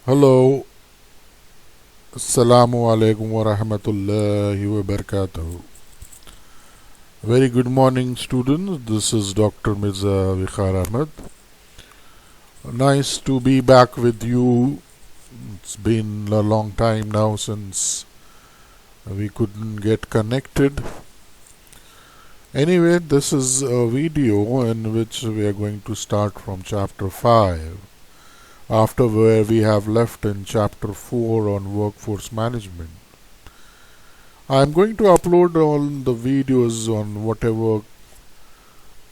Hello, Assalamu alaikum wa rahmatullahi wa barakatuh. Very good morning, students. This is Dr. Mirza Vikhar Ahmed. Nice to be back with you. It's been a long time now since we couldn't get connected. Anyway, this is a video in which we are going to start from chapter 5, after where we have left in chapter 4 on workforce management. I'm going to upload all the videos on whatever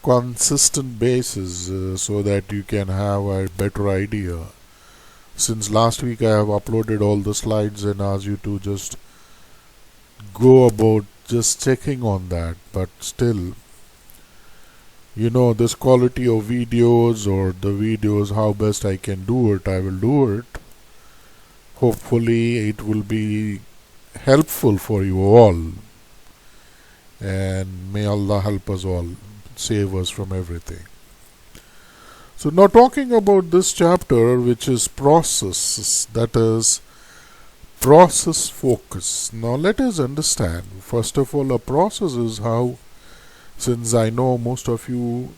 consistent basis so that you can have a better idea. Since last week I have uploaded all the slides and asked you to just go about just checking on that, but still, this quality of videos or the videos, how best I can do it, I will do it. Hopefully it will be helpful for you all, and may Allah help us all, save us from everything. So now talking about this chapter, which is process, that is process focus. Now let us understand, first of all, a process is how, since I know most of you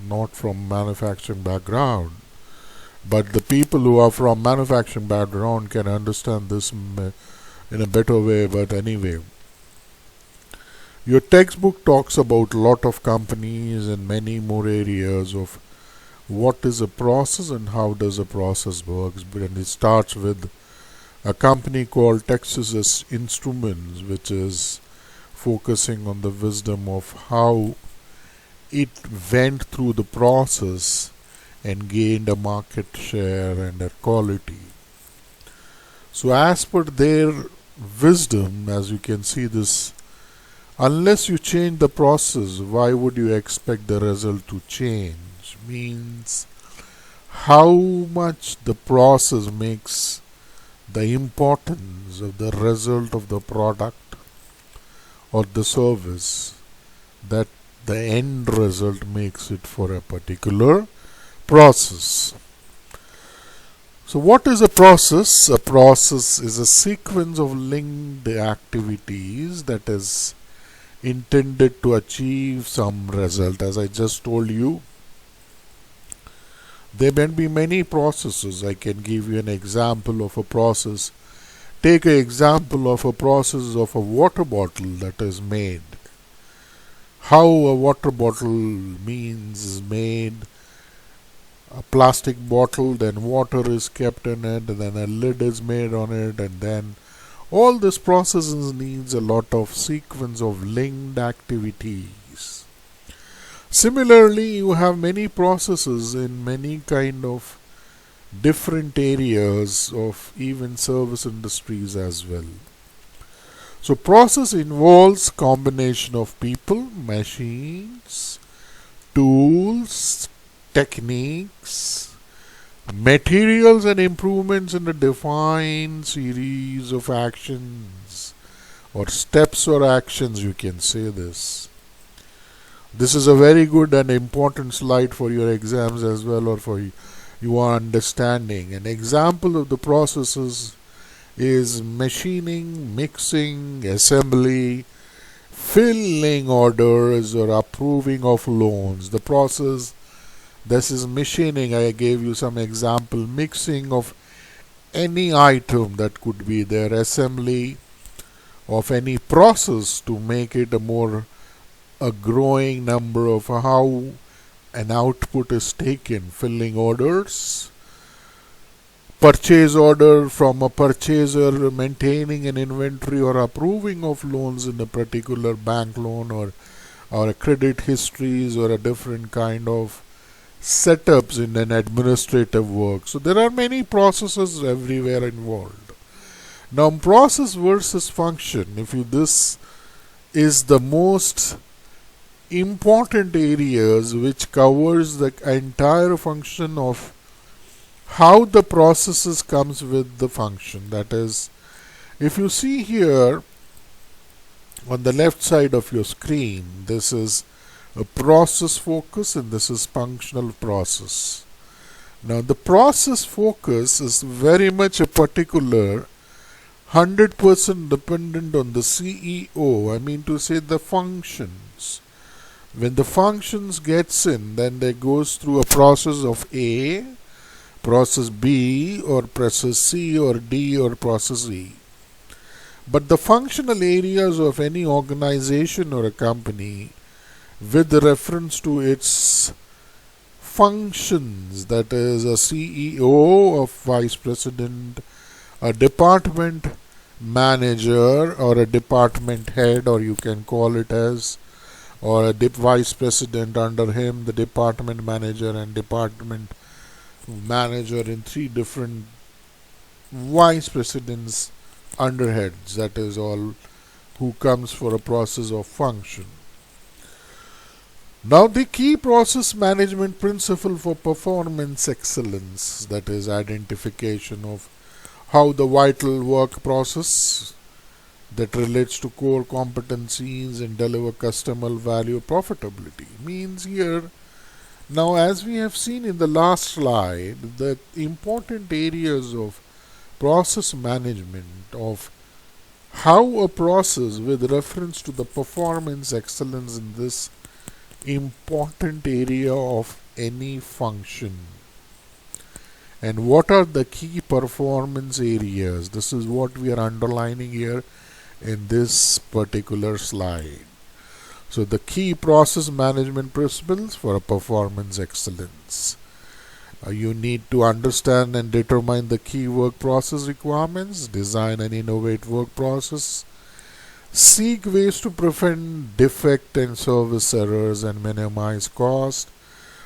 not from manufacturing background, but the people who are from manufacturing background can understand this in a better way. But anyway, your textbook talks about a lot of companies and many more areas of what is a process and how does a process works. And it starts with a company called Texas Instruments, which is focusing on the wisdom of how it went through the process and gained a market share and a quality. So as per their wisdom, as you can see this, unless you change the process, why would you expect the result to change? Means how much the process makes the importance of the result of the product or the service, that the end result makes it for a particular process. So what is a process? A process is a sequence of linked activities that is intended to achieve some result. As I just told you, there may be many processes. I can give you an example of a process. Take an example of a process of a water bottle that is made. How a water bottle is made. A plastic bottle, then water is kept in it, and then a lid is made on it, and then all this processes needs a lot of sequence of linked activities. Similarly, you have many processes in many kind of different areas of even service industries as well. So process involves combination of people, machines, tools, techniques, materials and improvements in a defined series of actions or steps or actions, you can say this. This is a very good and important slide for your exams as well, or for your understanding. An example of the processes is machining, mixing, assembly, filling orders, or approving of loans. The process, this is machining. I gave you some example. Mixing of any item that could be there, assembly of any process to make it a growing number of how an output is taken, filling orders, purchase order from a purchaser, maintaining an inventory or approving of loans in a particular bank loan or a credit histories or a different kind of setups in an administrative work. So there are many processes everywhere involved. Now process versus function, this is the most important areas which covers the entire function of how the processes comes with the function. That is, if you see here on the left side of your screen, this is a process focus and this is functional process. Now the process focus is very much a particular 100% dependent on the CEO. I mean to say the functions. When the functions gets in, then they goes through a process of A, process B, or process C, or D, or process E. But the functional areas of any organization or a company with reference to its functions, that is a CEO, a vice president, a department manager, or a department head, or you can call it as, or a vice president, under him the department manager and department manager in three different vice presidents under heads, that is all who comes for a process of function. Now the key process management principle for performance excellence, that is identification of how the vital work process that relates to core competencies and deliver customer value profitability, means here, now as we have seen in the last slide, the important areas of process management, of how a process with reference to the performance excellence in this important area of any function, and what are the key performance areas. This is what we are underlining here in this particular slide. So the key process management principles for a performance excellence. You need to understand and determine the key work process requirements, design and innovate work process, seek ways to prevent defect and service errors and minimize cost,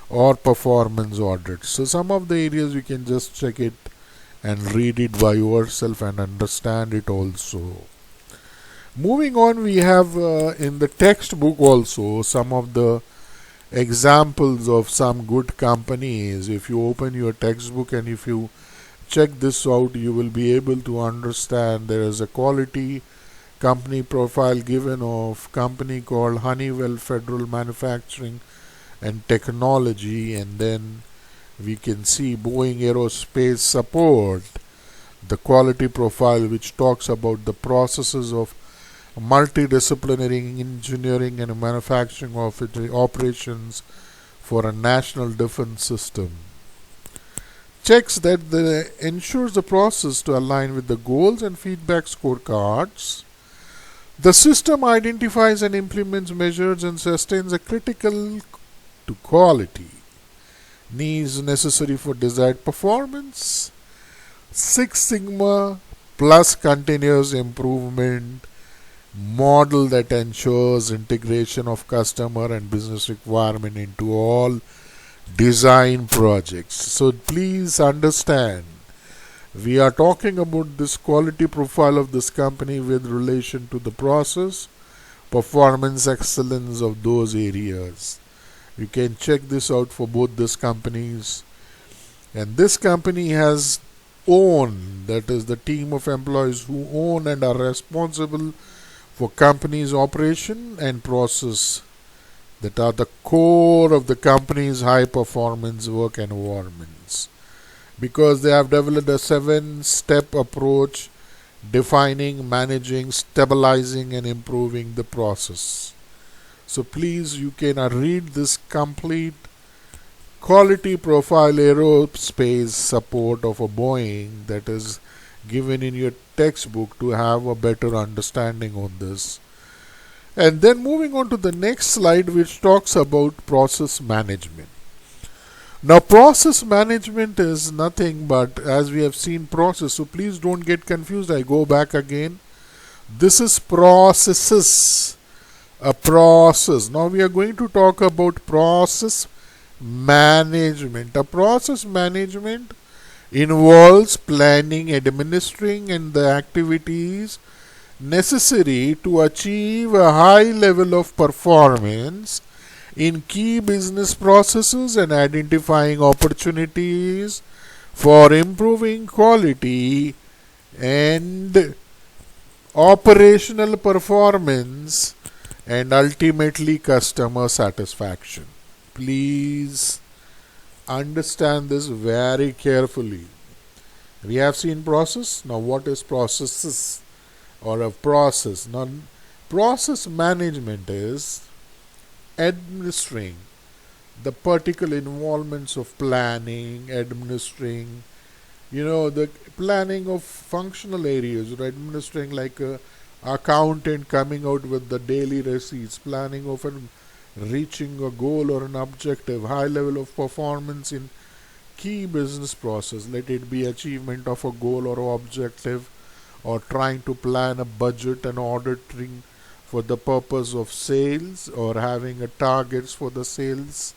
or performance audits. So some of the areas you can just check it and read it by yourself and understand it also. Moving on, we have in the textbook also some of the examples of some good companies. If you open your textbook and if you check this out, you will be able to understand there is a quality company profile given of company called Honeywell Federal Manufacturing and Technology, and then we can see Boeing Aerospace Support, the quality profile which talks about the processes of multidisciplinary engineering and manufacturing of operations for a national defense system. Checks that ensures the process to align with the goals and feedback scorecards. The system identifies and implements measures and sustains a critical to quality needs necessary for desired performance. Six Sigma plus continuous improvement model that ensures integration of customer and business requirement into all design projects. So please understand, we are talking about this quality profile of this company with relation to the process, performance excellence of those areas. You can check this out for both these companies. And this company has own, that is the team of employees who own and are responsible for company's operation and process that are the core of the company's high performance work environments, because they have developed a 7-step approach defining, managing, stabilizing and improving the process. So please, you can read this complete quality profile aerospace support of a Boeing that is given in your textbook to have a better understanding on this. And then moving on to the next slide, which talks about process management. Now process management is nothing but, as we have seen, process, so please don't get confused. I go back again. This is processes, a process. Now we are going to talk about process management. A process management involves planning, administering and the activities necessary to achieve a high level of performance in key business processes and identifying opportunities for improving quality and operational performance and ultimately customer satisfaction. Please understand this very carefully. We have seen process. Now, what is processes or a process? Now, process management is administering the particular involvements of planning, administering, the planning of functional areas, or administering like a accountant coming out with the daily receipts, planning of reaching a goal or an objective, high level of performance in key business process, let it be achievement of a goal or objective, or trying to plan a budget and auditing for the purpose of sales, or having a targets for the sales,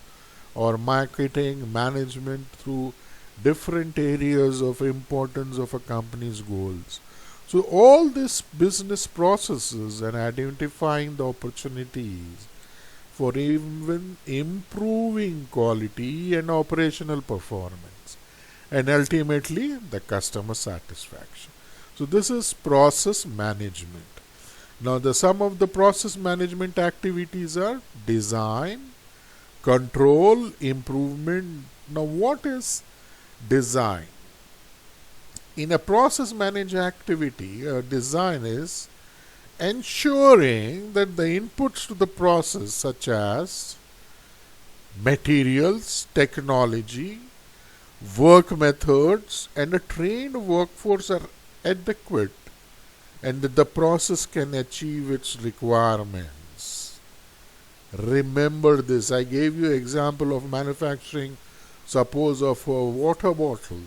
or marketing management through different areas of importance of a company's goals. So all these business processes and identifying the opportunities for even improving quality and operational performance, and ultimately the customer satisfaction. So this is process management. Now some of the process management activities are design, control, improvement. Now what is design? In a process management activity, design is ensuring that the inputs to the process, such as materials, technology, work methods, and a trained workforce, are adequate and that the process can achieve its requirements. Remember this. I gave you example of manufacturing, suppose of a water bottle,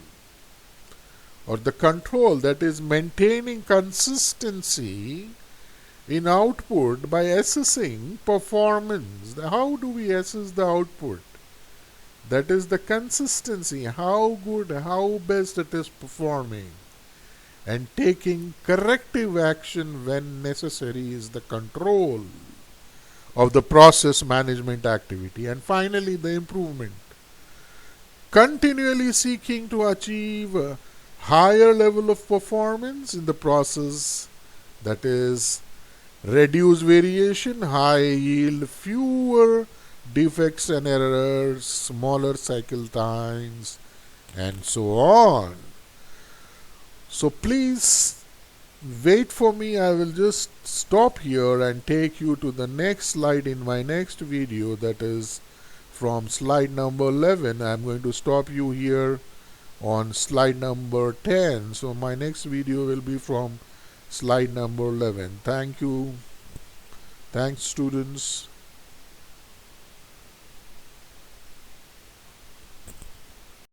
or the control, that is maintaining consistency in output by assessing performance. How do we assess the output? That is the consistency, how good, how best it is performing, and taking corrective action when necessary is the control of the process management activity. And finally, the improvement. Continually seeking to achieve a higher level of performance in the process, that is reduce variation, high yield, fewer defects and errors, smaller cycle times, and so on. So please wait for me. I will just stop here and take you to the next slide in my next video, that is from slide number 11. I'm going to stop you here on slide number 10. So my next video will be from slide number 11. Thank you. Thanks, students.